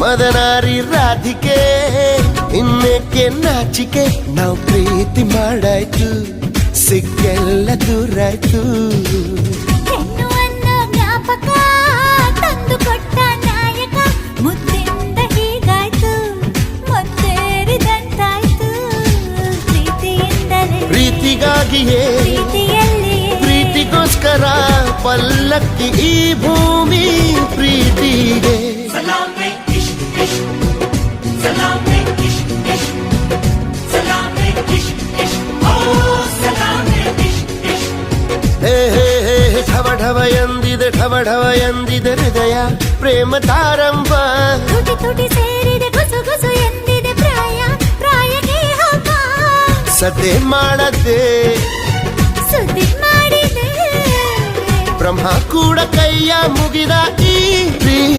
ಮದನಾರಿ ರಾಧಿಕೆ ಇನ್ನೇಕೆ ನಾಚಿಕೆ ನಾವು ಪ್ರೀತಿ ಮಾಡಾಯ್ತು ಸಿಕ್ಕೆಲ್ಲ ದೂರಾಯ್ತು ಹೆಣ್ಣು ಅನ್ನೋ ಜ್ಞಾಪಕ ತಂದು ಕೊಟ್ಟ ನಾಯಕ ಮುದ್ದಿಂದ ಹೀಗಾಯ್ತು ಮುತ್ತೇರಿದಂತಾಯ್ತು ಪ್ರೀತಿಯಿಂದಲೇ ಪ್ರೀತಿಗಾಗಿಯೇ ಪ್ರೀತಿಯಲ್ಲಿ ಪ್ರೀತಿಗೋಸ್ಕರ ಪಲ್ಲಕ್ಕಿ ಈ ಭೂಮಿ ಪ್ರೀತಿಗೆ ಹೇ ಹೇ ಹೇ ಢವ ಢವ ಎಂದಿದೆ ಢವ ಢವ ಎಂದಿದೆ ಹೃದಯ ಪ್ರೇಮ ತಾರಂಭ ತುಟಿ ತುಟಿ ಸೇರಿದೆ ಗುಸು ಗುಸು ಎಂದಿದೆ ಪ್ರಾಯ ಪ್ರಾಯಕ್ಕೆ ಹಬ್ಬ ಸದ್ದೆ ಮಾಡದೆ ಸುದ್ದಿ ಮಾಡಿದೆ ಬ್ರಹ್ಮ ಕೂಡ ಕೈಯ ಮುಗಿದ ಈ